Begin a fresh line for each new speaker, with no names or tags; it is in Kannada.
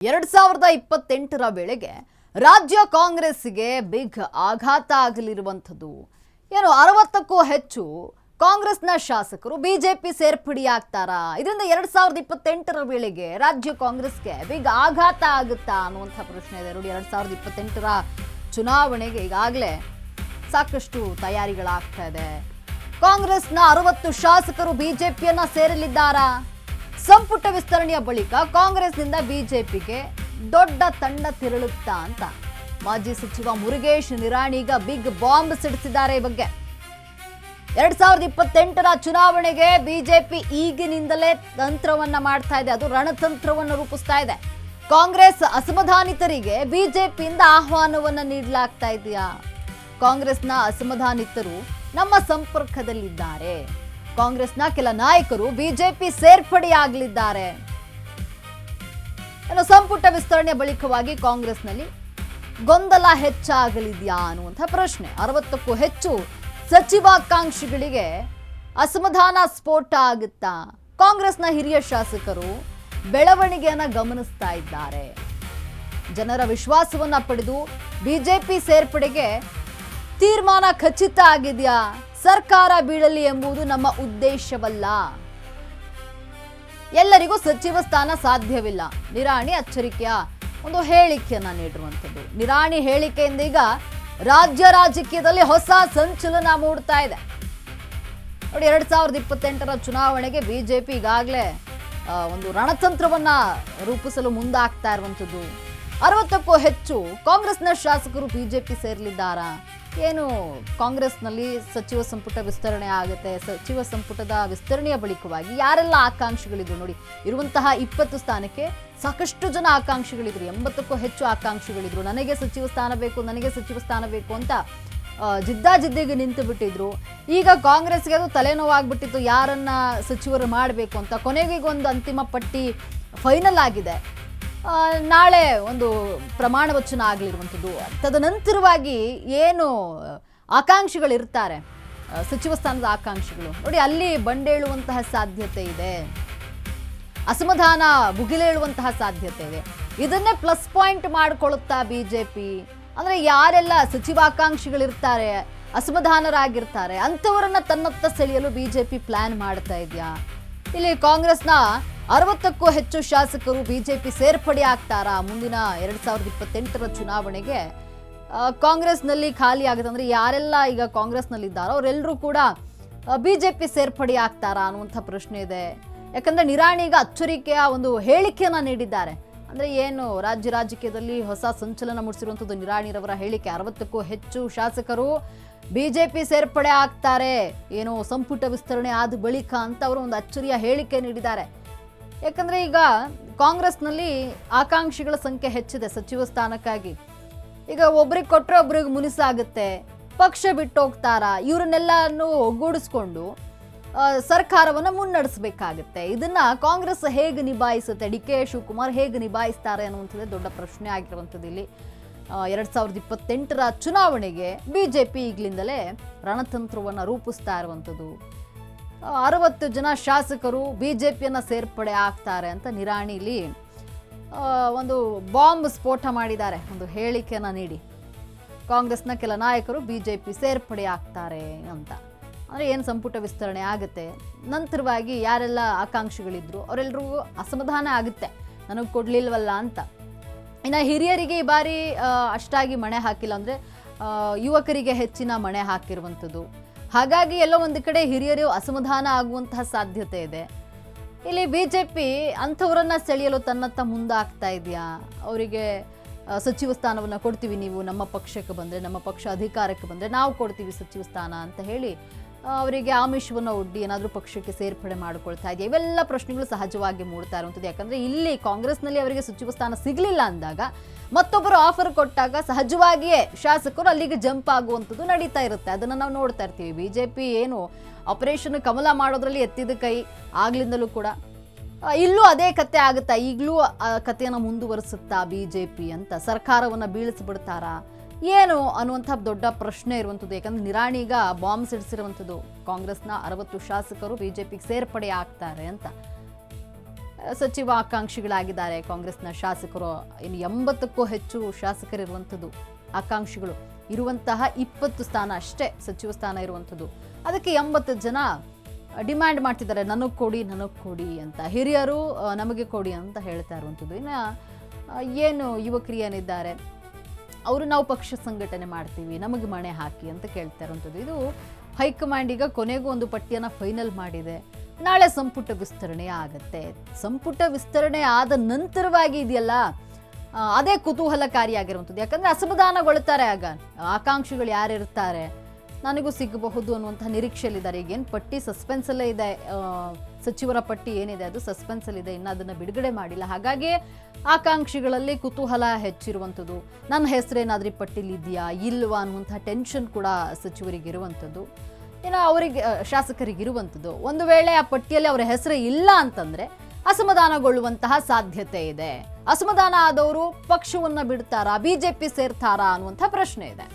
2028ರ ವೇಳೆಗೆ ರಾಜ್ಯ ಕಾಂಗ್ರೆಸ್ಗೆ ಬಿಗ್ ಆಘಾತ ಆಗಲಿರುವಂಥದ್ದು. 60ಕ್ಕೂ ಹೆಚ್ಚು ಕಾಂಗ್ರೆಸ್ನ ಶಾಸಕರು ಬಿಜೆಪಿ ಸೇರ್ಪಡೆಯಾಗ್ತಾರಾ? ಇದರಿಂದ 2028ರ ವೇಳೆಗೆ ರಾಜ್ಯ ಕಾಂಗ್ರೆಸ್ಗೆ ಬಿಗ್ ಆಘಾತ ಆಗುತ್ತಾ ಅನ್ನುವಂಥ ಪ್ರಶ್ನೆ ಇದೆ. ನೋಡಿ, 2028ರ ಚುನಾವಣೆಗೆ ಈಗಾಗಲೇ ಸಾಕಷ್ಟು ತಯಾರಿಗಳಾಗ್ತಾ ಇದೆ. ಕಾಂಗ್ರೆಸ್ನ 60 ಶಾಸಕರು ಬಿಜೆಪಿಯನ್ನ ಸೇರಲಿದ್ದಾರಾ? ಸಂಪುಟ ವಿಸ್ತರಣೆಯ ಬಳಿಕ ಕಾಂಗ್ರೆಸ್ನಿಂದ ಬಿಜೆಪಿಗೆ ದೊಡ್ಡ ತಂಡ ತಿರುಳುತ್ತಾ ಅಂತ ಮಾಜಿ ಸಚಿವ ಮುರುಗೇಶ್ ನಿರಾಣಿ ಈಗ ಬಿಗ್ ಬಾಂಬ್ ಸಿಡಿಸಿದ್ದಾರೆ. ಈ ಬಗ್ಗೆ 2028ರ ಚುನಾವಣೆಗೆ ಬಿಜೆಪಿ ಈಗಿನಿಂದಲೇ ತಂತ್ರವನ್ನ ಮಾಡ್ತಾ ಇದೆ, ಅದು ರಣತಂತ್ರವನ್ನು ರೂಪಿಸ್ತಾ ಇದೆ. ಕಾಂಗ್ರೆಸ್ ಅಸಮಾಧಾನಿತರಿಗೆ ಬಿಜೆಪಿಯಿಂದ ಆಹ್ವಾನವನ್ನ ನೀಡಲಾಗ್ತಾ ಇದೆಯಾ? ಕಾಂಗ್ರೆಸ್ನ ಅಸಮಾಧಾನಿತರು ನಮ್ಮ ಸಂಪರ್ಕದಲ್ಲಿದ್ದಾರೆ. ಕಾಂಗ್ರೆಸ್ನ ಕೆಲ ನಾಯಕರು ಬಿಜೆಪಿ ಸೇರ್ಪಡೆಯಾಗಲಿದ್ದಾರೆ. ಸಂಪುಟ ವಿಸ್ತರಣೆ ಬಳಿಕವಾಗಿ ಕಾಂಗ್ರೆಸ್ನಲ್ಲಿ ಗೊಂದಲ ಹೆಚ್ಚಾಗಲಿದೆಯಾ ಅನ್ನುವಂಥ ಪ್ರಶ್ನೆ. 60ಕ್ಕೂ ಹೆಚ್ಚು ಸಚಿವಾಕಾಂಕ್ಷಿಗಳಿಗೆ ಅಸಮಾಧಾನ ಸ್ಫೋಟ ಆಗುತ್ತಾ? ಕಾಂಗ್ರೆಸ್ನ ಹಿರಿಯ ಶಾಸಕರು ಬೆಳವಣಿಗೆಯನ್ನ ಗಮನಿಸ್ತಾ ಇದ್ದಾರೆ. ಜನರ ವಿಶ್ವಾಸವನ್ನ ಪಡೆದು ಬಿಜೆಪಿ ಸೇರ್ಪಡೆಗೆ ತೀರ್ಮಾನ ಖಚಿತ ಆಗಿದೆಯಾ? ಸರ್ಕಾರ ಬೀಳಲಿ ಎಂಬುದು ನಮ್ಮ ಉದ್ದೇಶವಲ್ಲ, ಎಲ್ಲರಿಗೂ ಸಚಿವ ಸ್ಥಾನ ಸಾಧ್ಯವಿಲ್ಲ. ನಿರಾಣಿ ಎಚ್ಚರಿಕೆಯ ಒಂದು ಹೇಳಿಕೆಯನ್ನ ನೀಡಿರುವಂಥದ್ದು. ನಿರಾಣಿ ಹೇಳಿಕೆಯಿಂದ ಈಗ ರಾಜ್ಯ ರಾಜಕೀಯದಲ್ಲಿ ಹೊಸ ಸಂಚಲನ ಮೂಡ್ತಾ ಇದೆ. ನೋಡಿ, 2028ರ ಚುನಾವಣೆಗೆ ಬಿಜೆಪಿ ಈಗಾಗಲೇ ಒಂದು ರಣತಂತ್ರವನ್ನ ರೂಪಿಸಲು ಮುಂದಾಗ್ತಾ ಇರುವಂಥದ್ದು. 60ಕ್ಕೂ ಹೆಚ್ಚು ಕಾಂಗ್ರೆಸ್ನ ಶಾಸಕರು ಬಿಜೆಪಿ ಸೇರಲಿದ್ದಾರಾ? ಏನು ಕಾಂಗ್ರೆಸ್ನಲ್ಲಿ ಸಚಿವ ಸಂಪುಟ ವಿಸ್ತರಣೆ ಆಗುತ್ತೆ? ಸಚಿವ ಸಂಪುಟದ ವಿಸ್ತರಣೆಯ ಬಳಿಕವಾಗಿ ಯಾರೆಲ್ಲ ಆಕಾಂಕ್ಷಿಗಳಿದ್ರು? ನೋಡಿ, ಇರುವಂತಹ 20 ಸ್ಥಾನಕ್ಕೆ ಸಾಕಷ್ಟು ಜನ ಆಕಾಂಕ್ಷಿಗಳಿದ್ರು. 80ಕ್ಕೂ ಹೆಚ್ಚು ಆಕಾಂಕ್ಷಿಗಳಿದ್ರು. ನನಗೆ ಸಚಿವ ಸ್ಥಾನ ಬೇಕು, ನನಗೆ ಸಚಿವ ಸ್ಥಾನ ಬೇಕು ಅಂತ ಜಿದ್ದಾಜಿದ್ದಿಗೆ ನಿಂತು ಬಿಟ್ಟಿದ್ರು. ಈಗ ಕಾಂಗ್ರೆಸ್ಗೆ ಅದು ತಲೆನೋವಾಗ್ಬಿಟ್ಟಿತ್ತು, ಯಾರನ್ನ ಸಚಿವರು ಮಾಡಬೇಕು ಅಂತ. ಕೊನೆಗೆ ಈಗ ಒಂದು ಅಂತಿಮ ಪಟ್ಟಿ ಫೈನಲ್ ಆಗಿದೆ. ನಾಳೆ ಒಂದು ಪ್ರಮಾಣ ವಚನ ಆಗಲಿರುವಂಥದ್ದು. ತದನಂತರವಾಗಿ ಏನು ಆಕಾಂಕ್ಷಿಗಳಿರ್ತಾರೆ, ಸಚಿವ ಸ್ಥಾನದ ಆಕಾಂಕ್ಷಿಗಳು, ನೋಡಿ ಅಲ್ಲಿ ಬಂಡೇಳುವಂತಹ ಸಾಧ್ಯತೆ ಇದೆ, ಅಸಮಾಧಾನ ಭುಗಿಲೇಳುವಂತಹ ಸಾಧ್ಯತೆ ಇದೆ. ಇದನ್ನೇ ಪ್ಲಸ್ ಪಾಯಿಂಟ್ ಮಾಡಿಕೊಳ್ಳುತ್ತಾ ಬಿಜೆಪಿ. ಅಂದರೆ ಯಾರೆಲ್ಲ ಸಚಿವಾಕಾಂಕ್ಷಿಗಳಿರ್ತಾರೆ, ಅಸಮಾಧಾನರಾಗಿರ್ತಾರೆ, ಅಂಥವರನ್ನ ತನ್ನತ್ತ ಸೆಳೆಯಲು ಬಿಜೆಪಿ ಪ್ಲಾನ್ ಮಾಡ್ತಾ ಇದೆಯಾ? ಇಲ್ಲಿ ಕಾಂಗ್ರೆಸ್ನ 60ಕ್ಕೂ ಹೆಚ್ಚು ಶಾಸಕರು ಬಿಜೆಪಿ ಸೇರ್ಪಡೆ ಆಗ್ತಾರಾ? ಮುಂದಿನ 2028ರ ಚುನಾವಣೆಗೆ ಕಾಂಗ್ರೆಸ್ನಲ್ಲಿ ಖಾಲಿ ಆಗುತ್ತೆ ಅಂದರೆ ಯಾರೆಲ್ಲ ಈಗ ಕಾಂಗ್ರೆಸ್ನಲ್ಲಿದ್ದಾರೋ ಅವರೆಲ್ಲರೂ ಕೂಡ ಬಿಜೆಪಿ ಸೇರ್ಪಡೆ ಆಗ್ತಾರಾ ಅನ್ನುವಂಥ ಪ್ರಶ್ನೆ ಇದೆ. ಯಾಕಂದರೆ ನಿರಾಣಿ ಈಗ ಅಚ್ಚರಿಕೆಯ ಒಂದು ಹೇಳಿಕೆಯನ್ನು ನೀಡಿದ್ದಾರೆ. ಅಂದರೆ ಏನು ರಾಜ್ಯ ರಾಜಕೀಯದಲ್ಲಿ ಹೊಸ ಸಂಚಲನ ಮೂಡಿಸಿರುವಂಥದ್ದು ನಿರಾಣಿರವರ ಹೇಳಿಕೆ. 60ಕ್ಕೂ ಹೆಚ್ಚು ಶಾಸಕರು ಬಿಜೆಪಿ ಸೇರ್ಪಡೆ ಆಗ್ತಾರೆ, ಏನು ಸಂಪುಟ ವಿಸ್ತರಣೆ ಆದ ಬಳಿಕ ಅಂತ ಅವರು ಒಂದು ಅಚ್ಚರಿಯ ಹೇಳಿಕೆ ನೀಡಿದ್ದಾರೆ. ಯಾಕಂದರೆ ಈಗ ಕಾಂಗ್ರೆಸ್ನಲ್ಲಿ ಆಕಾಂಕ್ಷಿಗಳ ಸಂಖ್ಯೆ ಹೆಚ್ಚಿದೆ ಸಚಿವ ಸ್ಥಾನಕ್ಕಾಗಿ. ಈಗ ಒಬ್ರಿಗೆ ಕೊಟ್ಟರೆ ಒಬ್ರಿಗೆ ಮುನಿಸಾಗುತ್ತೆ, ಪಕ್ಷ ಬಿಟ್ಟು ಹೋಗ್ತಾರಾ, ಇವರನ್ನೆಲ್ಲನೂ ಒಗ್ಗೂಡಿಸ್ಕೊಂಡು ಸರ್ಕಾರವನ್ನು ಮುನ್ನಡೆಸಬೇಕಾಗುತ್ತೆ. ಇದನ್ನ ಕಾಂಗ್ರೆಸ್ ಹೇಗೆ ನಿಭಾಯಿಸುತ್ತೆ, ಡಿ ಕೆ ಶಿವಕುಮಾರ್ ಹೇಗೆ ನಿಭಾಯಿಸ್ತಾರೆ ಅನ್ನುವಂಥದ್ದೇ ದೊಡ್ಡ ಪ್ರಶ್ನೆ ಆಗಿರುವಂಥದ್ದು. ಇಲ್ಲಿ 2028ರ ಚುನಾವಣೆಗೆ ಬಿಜೆಪಿ ಈಗಲಿಂದಲೇ ರಣತಂತ್ರವನ್ನು ರೂಪಿಸ್ತಾ ಇರುವಂಥದ್ದು. 60 ಜನ ಶಾಸಕರು ಬಿಜೆಪಿಯನ್ನು ಸೇರ್ಪಡೆ ಆಗ್ತಾರೆ ಅಂತ ನಿರಾಣಿಲಿ ಒಂದು ಬಾಂಬ್ ಸ್ಫೋಟ ಮಾಡಿದ್ದಾರೆ, ಒಂದು ಹೇಳಿಕೆಯನ್ನು ನೀಡಿ. ಕಾಂಗ್ರೆಸ್ನ ಕೆಲ ನಾಯಕರು ಬಿಜೆಪಿ ಸೇರ್ಪಡೆ ಆಗ್ತಾರೆ ಅಂತ. ಅಂದರೆ ಏನು ಸಂಪುಟ ವಿಸ್ತರಣೆ ಆಗುತ್ತೆ, ನಂತರವಾಗಿ ಯಾರೆಲ್ಲ ಆಕಾಂಕ್ಷಿಗಳಿದ್ರು ಅವರೆಲ್ಲರಿಗೂ ಅಸಮಾಧಾನ ಆಗುತ್ತೆ, ನನಗೆ ಕೊಡಲಿಲ್ವಲ್ಲ ಅಂತ. ಇನ್ನು ಹಿರಿಯರಿಗೆ ಈ ಬಾರಿ ಅಷ್ಟಾಗಿ ಮಣೆ ಹಾಕಿಲ್ಲ, ಅಂದರೆ ಯುವಕರಿಗೆ ಹೆಚ್ಚಿನ ಮಣೆ ಹಾಕಿರುವಂಥದ್ದು. ಹಾಗಾಗಿ ಎಲ್ಲೋ ಒಂದು ಕಡೆ ಹಿರಿಯರು ಅಸಮಾಧಾನ ಆಗುವಂತಹ ಸಾಧ್ಯತೆ ಇದೆ. ಇಲ್ಲಿ ಬಿಜೆಪಿ ಅಂಥವರನ್ನ ಸೆಳೆಯಲು ತನ್ನತ್ತ ಮುಂದಾಗ್ತಾ ಇದೆಯಾ? ಅವರಿಗೆ ಸಚಿವ ಸ್ಥಾನವನ್ನು ಕೊಡ್ತೀವಿ, ನೀವು ನಮ್ಮ ಪಕ್ಷಕ್ಕೆ ಬಂದರೆ, ನಮ್ಮ ಪಕ್ಷ ಅಧಿಕಾರಕ್ಕೆ ಬಂದರೆ ನಾವು ಕೊಡ್ತೀವಿ ಸಚಿವ ಸ್ಥಾನ ಅಂತ ಹೇಳಿ ಅವರಿಗೆ ಆಮಿಷವನ್ನು ಒಡ್ಡಿ ಏನಾದರೂ ಪಕ್ಷಕ್ಕೆ ಸೇರ್ಪಡೆ ಮಾಡಿಕೊಳ್ತಾ ಇದೆಯಾ? ಇವೆಲ್ಲ ಪ್ರಶ್ನೆಗಳು ಸಹಜವಾಗಿ ಮೂಡ್ತಾ ಇರುವಂಥದ್ದು. ಯಾಕಂದರೆ ಇಲ್ಲಿ ಕಾಂಗ್ರೆಸ್ನಲ್ಲಿ ಅವರಿಗೆ ಸಚಿವ ಸ್ಥಾನ ಸಿಗಲಿಲ್ಲ ಅಂದಾಗ ಮತ್ತೊಬ್ಬರು ಆಫರ್ ಕೊಟ್ಟಾಗ ಸಹಜವಾಗಿಯೇ ಶಾಸಕರು ಅಲ್ಲಿಗೆ ಜಂಪ್ ಆಗುವಂಥದ್ದು ನಡೀತಾ ಇರುತ್ತೆ. ಅದನ್ನು ನಾವು ನೋಡ್ತಾ ಇರ್ತೀವಿ. ಬಿಜೆಪಿ ಏನು ಆಪರೇಷನ್ ಕಮಲ ಮಾಡೋದ್ರಲ್ಲಿ ಎತ್ತಿದ ಕೈ ಆಗ್ಲಿಂದಲೂ ಕೂಡ. ಇಲ್ಲೂ ಅದೇ ಕತೆ ಆಗುತ್ತಾ? ಈಗಲೂ ಆ ಕಥೆಯನ್ನು ಮುಂದುವರಿಸುತ್ತಾ ಬಿಜೆಪಿ ಅಂತ? ಸರ್ಕಾರವನ್ನು ಬೀಳಿಸ್ಬಿಡ್ತಾರಾ ಏನು ಅನ್ನುವಂಥ ದೊಡ್ಡ ಪ್ರಶ್ನೆ ಇರುವಂಥದ್ದು. ಯಾಕಂದ್ರೆ ನಿರಾಣಿ ಈಗ ಬಾಂಬ್ ಸಿಡಿಸಿರುವಂಥದ್ದು, ಕಾಂಗ್ರೆಸ್ನ 60 ಶಾಸಕರು ಬಿಜೆಪಿಗೆ ಸೇರ್ಪಡೆ ಆಗ್ತಾರೆ ಅಂತ. ಸಚಿವ ಆಕಾಂಕ್ಷಿಗಳಾಗಿದ್ದಾರೆ ಕಾಂಗ್ರೆಸ್ನ ಶಾಸಕರು. ಇನ್ನು 80ಕ್ಕೂ ಹೆಚ್ಚು ಶಾಸಕರಿರುವಂಥದ್ದು, ಆಕಾಂಕ್ಷಿಗಳು ಇರುವಂತಹ 20 ಸ್ಥಾನ ಅಷ್ಟೇ ಸಚಿವ ಸ್ಥಾನ ಇರುವಂಥದ್ದು. ಅದಕ್ಕೆ 80 ಜನ ಡಿಮ್ಯಾಂಡ್ ಮಾಡ್ತಿದ್ದಾರೆ, ನನಗೆ ಕೊಡಿ ಅಂತ. ಹಿರಿಯರು ನಮಗೆ ಕೊಡಿ ಅಂತ ಹೇಳ್ತಾ ಇರುವಂಥದ್ದು. ಇನ್ನು ಏನು ಯುವಕರು ಏನಿದ್ದಾರೆ ಅವರು ನಾವು ಪಕ್ಷ ಸಂಘಟನೆ ಮಾಡ್ತೀವಿ, ನಮಗೆ ಮಣೆ ಹಾಕಿ ಅಂತ ಕೇಳ್ತಾ ಇರುವಂಥದ್ದು. ಇದು ಹೈಕಮಾಂಡ್ ಈಗ ಕೊನೆಗೂ ಒಂದು ಪಟ್ಟಿಯನ್ನು ಫೈನಲ್ ಮಾಡಿದೆ. ನಾಳೆ ಸಂಪುಟ ವಿಸ್ತರಣೆ ಆಗತ್ತೆ. ಸಂಪುಟ ವಿಸ್ತರಣೆ ಆದ ನಂತರವಾಗಿ ಇದೆಯಲ್ಲ, ಅದೇ ಕುತೂಹಲಕಾರಿಯಾಗಿರುವಂಥದ್ದು. ಯಾಕಂದರೆ ಅಸಮಾಧಾನಗೊಳ್ತಾರೆ ಆಗ ಆಕಾಂಕ್ಷಿಗಳು ಯಾರಿರ್ತಾರೆ, ನನಗೂ ಸಿಗಬಹುದು ಅನ್ನುವಂಥ ನಿರೀಕ್ಷೆಯಲ್ಲಿದ್ದಾರೆ. ಈಗೇನು ಪಟ್ಟಿ ಸಸ್ಪೆನ್ಸಲ್ಲೇ ಇದೆ, ಸಚಿವರ ಪಟ್ಟಿ ಏನಿದೆ ಅದು ಸಸ್ಪೆನ್ಸಲ್ಲಿದೆ, ಇನ್ನು ಅದನ್ನು ಬಿಡುಗಡೆ ಮಾಡಿಲ್ಲ. ಹಾಗಾಗಿ ಆಕಾಂಕ್ಷಿಗಳಲ್ಲಿ ಕುತೂಹಲ ಹೆಚ್ಚಿರುವಂಥದ್ದು. ನನ್ನ ಹೆಸರೇನಾದ್ರೂ ಪಟ್ಟಿಲಿ ಇದೆಯಾ ಇಲ್ವಾ ಅನ್ನುವಂಥ ಟೆನ್ಷನ್ ಕೂಡ ಸಚಿವರಿಗಿರುವಂಥದ್ದು, ಇನ್ನು ಅವರಿಗೆ ಶಾಸಕರಿಗಿರುವಂಥದ್ದು. ಒಂದು ವೇಳೆ ಆ ಪಟ್ಟಿಯಲ್ಲಿ ಅವರ ಹೆಸರು ಇಲ್ಲ ಅಂತಂದರೆ ಅಸಮಾಧಾನಗೊಳ್ಳುವಂತಹ ಸಾಧ್ಯತೆ ಇದೆ. ಅಸಮಾಧಾನ ಆದವರು ಪಕ್ಷವನ್ನು ಬಿಡ್ತಾರಾ, ಬಿಜೆಪಿ ಸೇರ್ತಾರಾ ಅನ್ನುವಂಥ ಪ್ರಶ್ನೆ ಇದೆ.